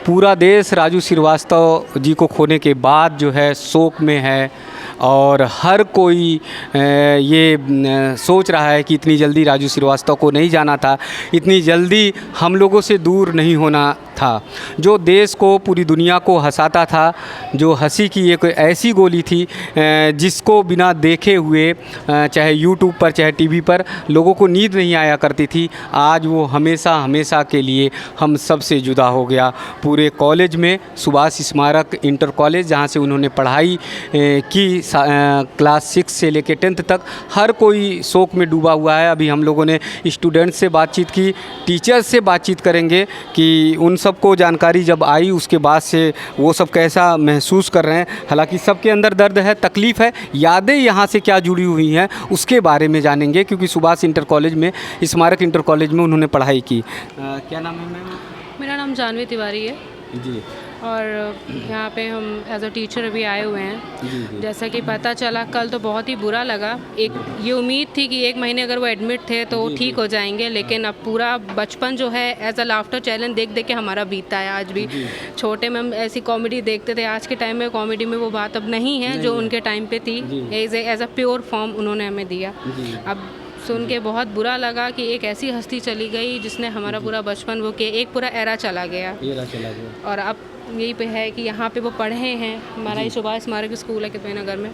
पूरा देश राजू श्रीवास्तव जी को खोने के बाद जो है शोक में है और हर कोई ये सोच रहा है कि इतनी जल्दी राजू श्रीवास्तव को नहीं जाना था, इतनी जल्दी हम लोगों से दूर नहीं होना था। जो देश को, पूरी दुनिया को हंसाता था, जो हंसी की एक ऐसी गोली थी जिसको बिना देखे हुए चाहे यूट्यूब पर चाहे टीवी पर लोगों को नींद नहीं आया करती थी, आज वो हमेशा हमेशा के लिए हम सब से जुदा हो गया। पूरे कॉलेज में, सुभाष स्मारक इंटर कॉलेज जहाँ से उन्होंने पढ़ाई की क्लास 6 से लेकर 10th तक, हर कोई शोक में डूबा हुआ है। अभी हम लोगों ने स्टूडेंट्स से बातचीत की, टीचर्स से बातचीत करेंगे कि उन सबको जानकारी जब आई उसके बाद से वो सब कैसा महसूस कर रहे हैं। हालांकि सबके अंदर दर्द है, तकलीफ़ है, यादें यहाँ से क्या जुड़ी हुई हैं उसके बारे में जानेंगे, क्योंकि सुभाष इंटर कॉलेज में, स्मारक इंटर कॉलेज में उन्होंने पढ़ाई की। क्या नाम है मैम? मेरा नाम जानवी तिवारी है जी। और यहाँ पे हम एज अ टीचर अभी आए हुए हैं। जी। जैसा कि पता चला कल, तो बहुत ही बुरा लगा। एक ये उम्मीद थी कि 1 महीने अगर वो एडमिट थे तो ठीक हो जाएंगे, लेकिन अब पूरा बचपन जो है एज अ लाफ्टर चैलेंज देख देख के हमारा बीतता है। आज भी छोटे में हम ऐसी कॉमेडी देखते थे, आज के टाइम में कॉमेडी में वो बात अब नहीं है जो उनके टाइम पे थी। एज अ प्योर फॉर्म उन्होंने हमें दिया। अब सुन के बहुत बुरा लगा कि एक ऐसी हस्ती चली गई जिसने हमारा पूरा बचपन वो किया, एक पूरा एरा चला गया। और अब यही पे है कि यहाँ पे वो पढ़े हैं, हमारा ही सुभाष स्मारक स्कूल है कितने नगर में।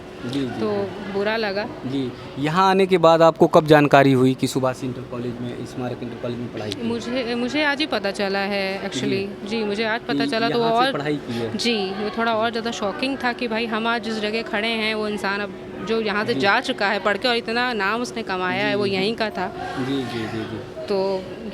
तो बुरा लगा जी। यहाँ आने के बाद आपको कब जानकारी हुई कि सुभाष इंटर कॉलेज में, स्मारक इंटर कॉलेज में पढ़ाई की? मुझे आज ही पता चला है एक्चुअली। जी, मुझे आज पता चला तो और पढ़ाई की है। जी, वो थोड़ा और ज़्यादा शॉकिंग था कि भाई हम आज जिस जगह खड़े हैं वो इंसान अब जो यहाँ से जा चुका है पढ़ के, और इतना नाम उसने कमाया है, वो यहीं का था। जी जी जी जी। तो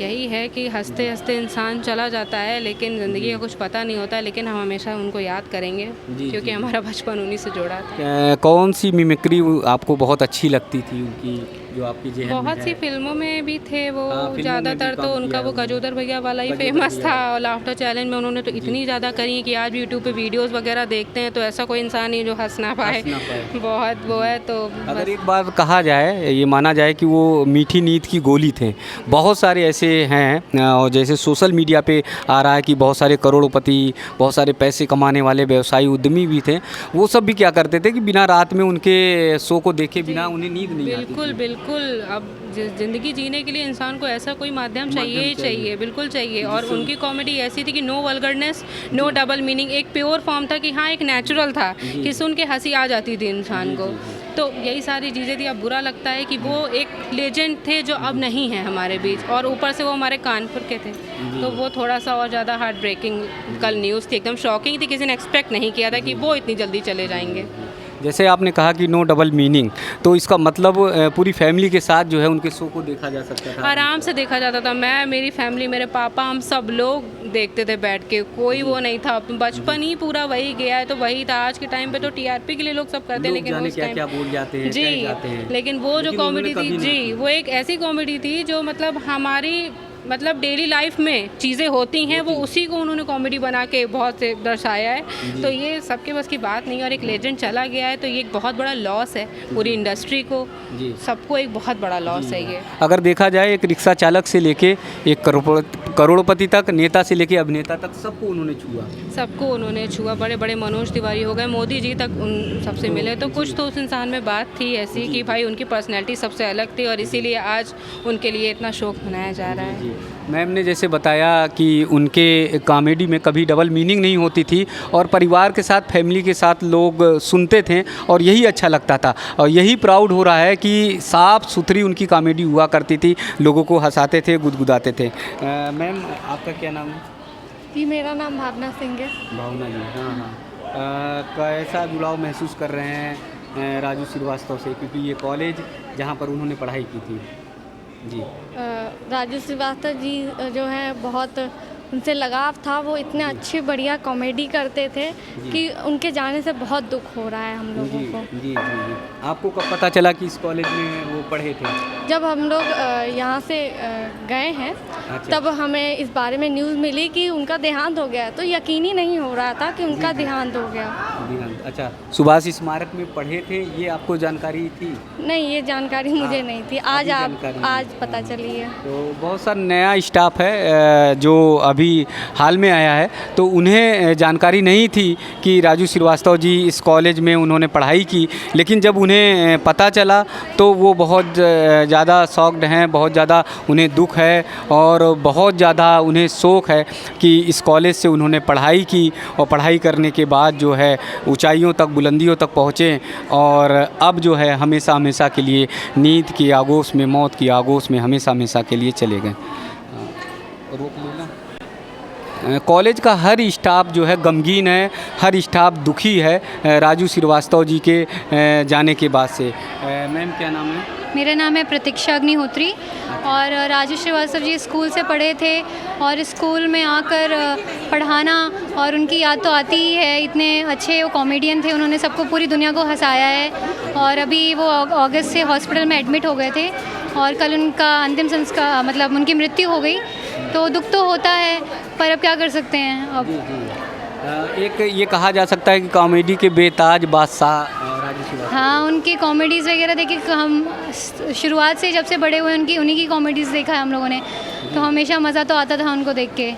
यही है कि हंसते हंसते इंसान चला जाता है, लेकिन ज़िंदगी का कुछ पता नहीं होता। लेकिन हम हमेशा उनको याद करेंगे क्योंकि हमारा बचपन उन्हीं से जुड़ा था। कौन सी मिमिक्री आपको बहुत अच्छी लगती थी उनकी, जो आपकी जेहन में बहुत सी है? फिल्मों में भी थे वो। फिल्मों ज़्यादातर में भी तो काम उनका किया वो गजोदर भैया वाला ही फेमस था, और लाफ्टर चैलेंज में उन्होंने तो इतनी ज़्यादा करी कि आज भी यूट्यूब पे वीडियोस वगैरह देखते हैं तो ऐसा कोई इंसान नहीं जो हंस ना पाए। बहुत वो है। तो अगर एक बार कहा जाए, ये माना जाए कि वो मीठी नींद की गोली थे। बहुत सारे ऐसे हैं, और जैसे सोशल मीडिया पे आ रहा है कि बहुत सारे करोड़पति, बहुत सारे पैसे कमाने वाले व्यवसायी उद्यमी भी थे, वो सब भी क्या करते थे कि बिना रात में उनके शो को देखे बिना उन्हें नींद नहीं आती थी। बिल्कुल बिल्कुल। अब ज़िंदगी जीने के लिए इंसान को ऐसा कोई माध्यम चाहिए ही चाहिए, बिल्कुल चाहिए। और उनकी कॉमेडी ऐसी थी कि no vulgarness, no double meaning, एक प्योर फॉर्म था कि हाँ, एक नेचुरल था कि सुन के हंसी आ जाती थी इंसान को। तो यही सारी चीज़ें थी। अब बुरा लगता है कि वो एक लेजेंड थे जो अब नहीं है हमारे बीच, और ऊपर से वो हमारे कानपुर के थे, तो वो थोड़ा सा और ज़्यादा हार्ट ब्रेकिंग कल न्यूज़ थी, एकदम शॉकिंग थी। किसी ने एक्सपेक्ट नहीं किया था कि वो इतनी जल्दी चले जाएंगे। जैसे आपने कहा कि नो डबल मीनिंग, तो इसका मतलब पूरी फैमिली के साथ जो है उनके शो को देखा जा सकता था? आराम से देखा जाता था। मैं, मेरी फैमिली, मेरे पापा, हम सब लोग देखते थे बैठ के। कोई वो नहीं था। बचपन ही पूरा वही गया है तो वही था। आज के टाइम पे तो टीआरपी के लिए लोग सब करते हैं, लेकिन उस टाइम क्या बोल जाते हैं, जी, कह जाते हैं। लेकिन वो जो कॉमेडी थी जी, वो एक ऐसी कॉमेडी थी जो मतलब हमारी डेली लाइफ में चीज़ें होती हैं, वो उसी को उन्होंने कॉमेडी बना के बहुत से दर्शाया है। तो ये सबके बस की बात नहीं है, और एक लेजेंड चला गया है तो ये एक बहुत बड़ा लॉस है पूरी इंडस्ट्री को, सबको एक बहुत बड़ा लॉस है ये। अगर देखा जाए, एक रिक्शा चालक से लेके एक करोड़पति तक, नेता से लेके अभिनेता तक, सबको उन्होंने छुआ। बड़े बड़े मनोज तिवारी हो गए, मोदी जी तक उन सबसे मिले। तो कुछ तो उस इंसान में बात थी ऐसी कि भाई उनकी पर्सनैलिटी सबसे अलग थी, और इसीलिए आज उनके लिए इतना शोक मनाया जा रहा है। मैम ने जैसे बताया कि उनके कॉमेडी में कभी डबल मीनिंग नहीं होती थी, और परिवार के साथ, फैमिली के साथ लोग सुनते थे, और यही अच्छा लगता था। और यही प्राउड हो रहा है कि साफ़ सुथरी उनकी कॉमेडी हुआ करती थी, लोगों को हंसाते थे, गुदगुदाते थे। मैम, आपका क्या नाम है? जी, मेरा नाम भावना सिंह है। भावना जी, हाँ। कैसा जुड़ाव महसूस कर रहे हैं राजू श्रीवास्तव से, क्योंकि ये कॉलेज जहाँ पर उन्होंने पढ़ाई की थी? जी। राजू श्रीवास्तव जी जो है, बहुत उनसे लगाव था। वो इतने अच्छे बढ़िया कॉमेडी करते थे कि उनके जाने से बहुत दुख हो रहा है हम लोगों को। जी जी जी। आपको कब पता चला कि इस कॉलेज में वो पढ़े थे? जब हम लोग यहाँ से गए हैं, तब हमें इस बारे में न्यूज़ मिली कि उनका देहांत हो गया। तो यकीन ही नहीं हो रहा था कि उनका देहांत हो गया। अच्छा, सुभाष स्मारक में पढ़े थे, ये आपको जानकारी थी? नहीं, ये जानकारी मुझे नहीं थी, आज जानकारी आज पता चली है। तो बहुत सारा नया स्टाफ है जो अभी हाल में आया है, तो उन्हें जानकारी नहीं थी कि राजू श्रीवास्तव जी इस कॉलेज में उन्होंने पढ़ाई की, लेकिन जब उन्हें पता चला तो वो बहुत ज़्यादा शॉक्ड हैं, बहुत ज़्यादा उन्हें दुख है और बहुत ज़्यादा उन्हें शौक़ है कि इस कॉलेज से उन्होंने पढ़ाई की और पढ़ाई करने के बाद जो है ऊंचाइयों तक, बुलंदियों तक पहुँचे और अब जो है हमेशा हमेशा के लिए नींद की आगोश में, मौत की आगोश में हमेशा हमेशा के लिए चले गए। रोक लेना। कॉलेज का हर स्टाफ जो है गमगीन है, हर स्टाफ दुखी है राजू श्रीवास्तव जी के जाने के बाद से। मैम क्या नाम है? मेरा नाम है प्रतीक्षा अग्निहोत्री और राजू श्रीवास्तव जी स्कूल से पढ़े थे और स्कूल में आकर पढ़ाना और उनकी याद तो आती ही है। इतने अच्छे वो कॉमेडियन थे, उन्होंने सबको, पूरी दुनिया को हंसाया है और अभी वो अगस्त से हॉस्पिटल में एडमिट हो गए थे और कल उनका अंतिम संस्कार, मतलब उनकी मृत्यु हो गई। तो दुख तो होता है पर अब क्या कर सकते हैं। अब एक ये कहा जा सकता है कि कॉमेडी के बेताज बादशाह राजू श्रीवास्तव। हाँ, उनकी कॉमेडीज़ वगैरह देखे, हम शुरुआत से जब से बड़े हुए उन्हीं की कॉमेडीज़ देखा है हम लोगों ने, तो हमेशा मज़ा तो आता था उनको देख के।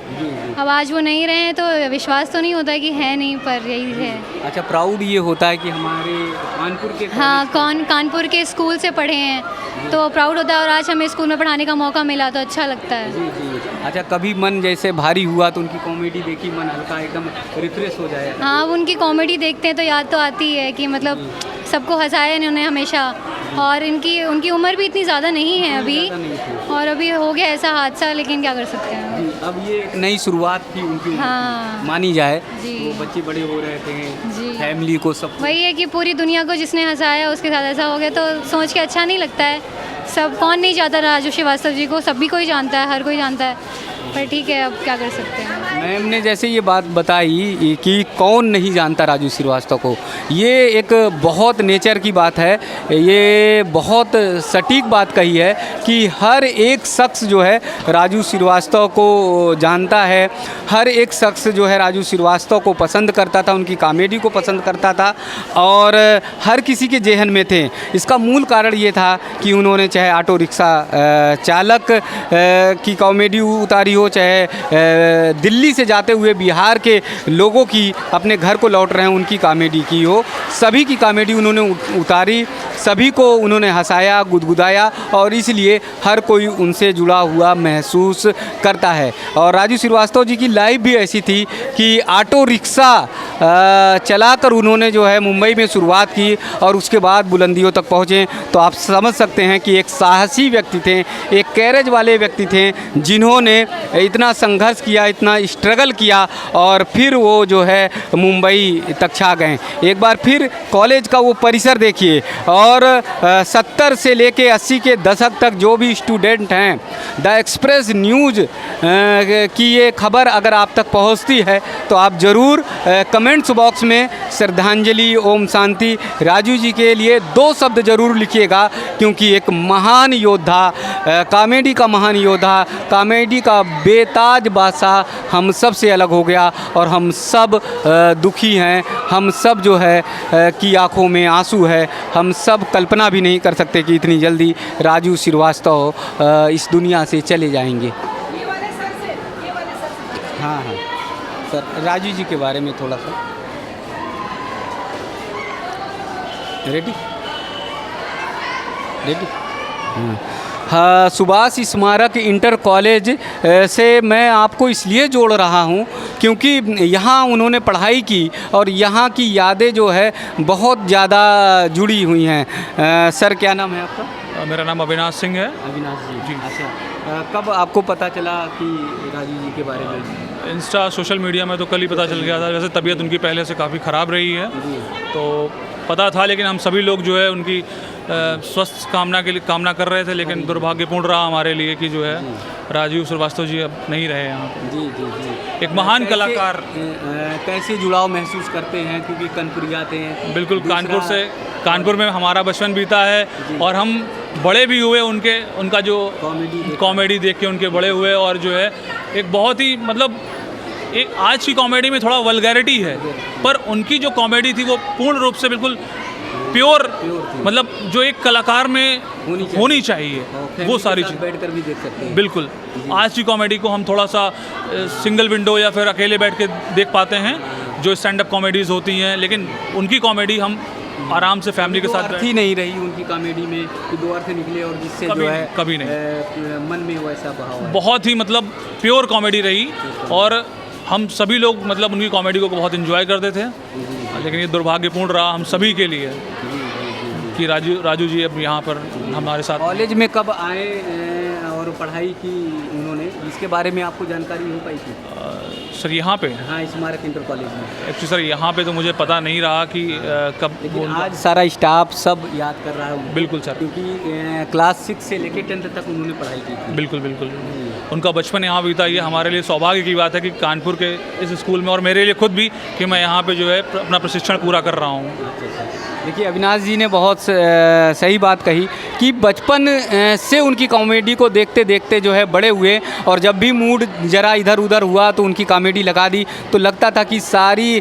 अब आज वो नहीं रहे हैं तो विश्वास तो नहीं होता कि है नहीं, पर यही है। अच्छा, प्राउड ये होता है कि हमारे कानपुर के, हाँ, कानपुर के स्कूल से पढ़े हैं तो प्राउड होता है और आज हमें स्कूल में पढ़ाने का मौका मिला तो अच्छा लगता है। जी जी। अच्छा, कभी मन जैसे भारी हुआ तो उनकी कॉमेडी देखी, मन हल्का एकदम रिफ्रेश हो जाए? हाँ, उनकी कॉमेडी देखते हैं तो याद तो आती है कि मतलब सबको हंसाया इन्होंने हमेशा, और उनकी उम्र भी इतनी ज़्यादा नहीं है अभी, और अभी हो गया ऐसा हादसा, लेकिन क्या कर सकते हैं। अब ये एक नई शुरुआत थी उनकी, हाँ, मानी जाए जी। तो बच्चे बड़े हो रहे थे जी, फैमिली को सब, वही है कि पूरी दुनिया को जिसने हंसाया उसके साथ ऐसा हो गया तो सोच के अच्छा नहीं लगता है। सब कौन नहीं जानता राजू श्रीवास्तव जी को, सभी कोई जानता है, हर कोई जानता है, पर ठीक है अब क्या कर सकते हैं। मैम ने जैसे ये बात बताई कि कौन नहीं जानता राजू श्रीवास्तव को, ये एक बहुत नेचर की बात है, ये बहुत सटीक बात कही है कि हर एक शख्स जो है राजू श्रीवास्तव को जानता है, हर एक शख्स जो है राजू श्रीवास्तव को पसंद करता था, उनकी कॉमेडी को पसंद करता था और हर किसी के जेहन में थे। इसका मूल कारण ये था कि उन्होंने चाहे ऑटो रिक्शा चालक की कॉमेडी उतारी हो, चाहे दिल्ली से जाते हुए बिहार के लोगों की अपने घर को लौट रहे हैं उनकी कॉमेडी की हो, सभी की कॉमेडी उन्होंने उतारी, सभी को उन्होंने हंसाया, गुदगुदाया और इसलिए हर कोई उनसे जुड़ा हुआ महसूस करता है। और राजू श्रीवास्तव जी की लाइफ भी ऐसी थी कि ऑटो रिक्शा चलाकर उन्होंने जो है मुंबई में शुरुआत की और उसके बाद बुलंदियों तक पहुँचे। तो आप समझ सकते हैं कि एक साहसी व्यक्ति थे, एक कैरेज वाले व्यक्ति थे, जिन्होंने इतना संघर्ष किया, इतना स्ट्रगल किया और फिर वो जो है मुंबई तक छा गए। एक बार फिर कॉलेज का वो परिसर देखिए और 70 से लेके 80 के दशक तक जो भी स्टूडेंट हैं, द एक्सप्रेस न्यूज़ की ये खबर अगर आप तक पहुंचती है तो आप ज़रूर कमेंट्स बॉक्स में श्रद्धांजलि, ओम शांति राजू जी के लिए 2 शब्द ज़रूर लिखिएगा, क्योंकि एक महान योद्धा, कॉमेडी का महान योद्धा, कॉमेडी का बेताज बादशाह हम सब से अलग हो गया और हम सब दुखी हैं, हम सब जो है की आँखों में आंसू है। हम सब कल्पना भी नहीं कर सकते कि इतनी जल्दी राजू श्रीवास्तव इस दुनिया से चले जाएंगे। हाँ हाँ सर, राजू जी के बारे में थोड़ा सा। रेडी रेडी हाँ, सुभाष स्मारक इंटर कॉलेज से मैं आपको इसलिए जोड़ रहा हूँ क्योंकि यहाँ उन्होंने पढ़ाई की और यहाँ की यादें जो है बहुत ज़्यादा जुड़ी हुई हैं। सर क्या नाम है आपका? मेरा नाम अविनाश सिंह है। अविनाश जी, अच्छा, कब आपको पता चला कि राजू जी के बारे में? इंस्टा, सोशल मीडिया में तो कल ही पता चल गया था। वैसे तबीयत उनकी पहले से काफ़ी ख़राब रही है तो पता था, लेकिन हम सभी लोग जो है उनकी स्वस्थ कामना के लिए कामना कर रहे थे, लेकिन दुर्भाग्यपूर्ण रहा हमारे लिए कि जो है राजू श्रीवास्तव जी अब नहीं रहे यहाँ पे। जी जी जी। एक महान कलाकार। कैसे जुड़ाव महसूस करते हैं, क्योंकि कानपुर जाते हैं? बिल्कुल, कानपुर में हमारा बचपन बीता है और हम बड़े भी हुए उनका जो कॉमेडी देख के उनके बड़े हुए, और जो है एक बहुत ही मतलब एक आज की कॉमेडी में थोड़ा वल्गैरिटी है, पर उनकी जो कॉमेडी थी वो पूर्ण रूप से बिल्कुल प्योर, मतलब जो एक कलाकार में होनी चाहिए वो सारी चीज़ बैठकर भी देख सकते हैं। बिल्कुल। आज की कॉमेडी को हम थोड़ा सा सिंगल विंडो या फिर अकेले बैठ के देख पाते हैं, जो स्टैंड अप कॉमेडीज़ होती हैं, लेकिन उनकी कॉमेडी हम आराम से फैमिली के साथ ही नहीं रही उनकी कॉमेडी में कि दो अर्थ निकले और जिससे जो है कभी नहीं मन में वैसा बहाव है। बहुत ही मतलब प्योर कॉमेडी रही और हम सभी लोग मतलब उनकी कॉमेडी को बहुत इन्जॉय करते थे, लेकिन ये दुर्भाग्यपूर्ण रहा हम सभी के लिए कि राजू जी अब यहाँ पर हमारे साथ। कॉलेज में कब आए और पढ़ाई की उन्होंने, जिसके बारे में आपको जानकारी हो पाई थी? सर यहाँ पे, हाँ, स्मारक इंटर कॉलेज में। एक्चुअली सर यहाँ पे तो मुझे पता नहीं रहा कि कब, लेकिन आज सारा स्टाफ सब याद कर रहा है उनको। बिल्कुल सर, क्योंकि क्लास 6 से लेकर 10th तक उन्होंने पढ़ाई की थी। बिल्कुल बिल्कुल। उनका बचपन यहाँ बीता, ये हमारे लिए सौभाग्य की बात है कि कानपुर के इस स्कूल में, और मेरे लिए खुद भी कि मैं यहाँ पे जो है अपना प्रशिक्षण पूरा कर रहा हूँ। देखिए, अविनाश जी ने बहुत सही बात कही कि बचपन से उनकी कॉमेडी को देखते देखते जो है बड़े हुए, और जब भी मूड ज़रा इधर उधर हुआ तो उनकी कॉमेडी लगा दी तो लगता था कि सारी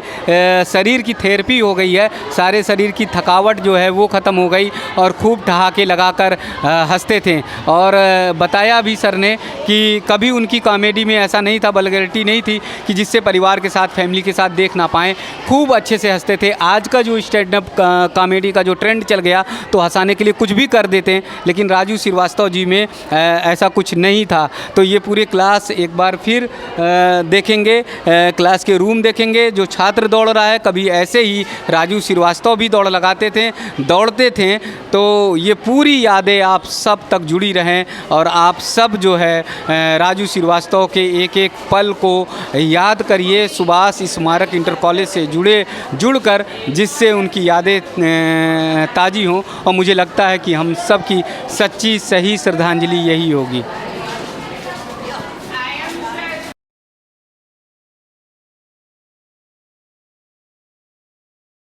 शरीर की थेरेपी हो गई है, सारे शरीर की थकावट जो है वो ख़त्म हो गई और खूब ठहाके लगाकर हंसते थे। और बताया भी सर ने कि कभी उनकी कॉमेडी में ऐसा नहीं था, वल्गैरिटी नहीं थी कि जिससे परिवार के साथ, फैमिली के साथ देख ना पाएँ, खूब अच्छे से हंसते थे। आज का जो स्टैंड अप कॉमेडी का जो ट्रेंड चल गया तो हंसाने के लिए कुछ भी कर देते हैं, लेकिन राजू श्रीवास्तव जी में ऐसा कुछ नहीं था। तो ये पूरे क्लास एक बार फिर देखेंगे, क्लास के रूम देखेंगे, जो छात्र दौड़ रहा है, कभी ऐसे ही राजू श्रीवास्तव भी दौड़ लगाते थे, दौड़ते थे। तो ये पूरी यादें आप सब तक जुड़ी रहें और आप सब जो है राजू श्रीवास्तव के एक एक पल को याद करिए, सुभाष स्मारक इंटर कॉलेज से जुड़कर, जिससे उनकी यादें ताज़ी हों। और मुझे लगता है कि हम सब की सच्ची सही श्रद्धांजलि यही होगी।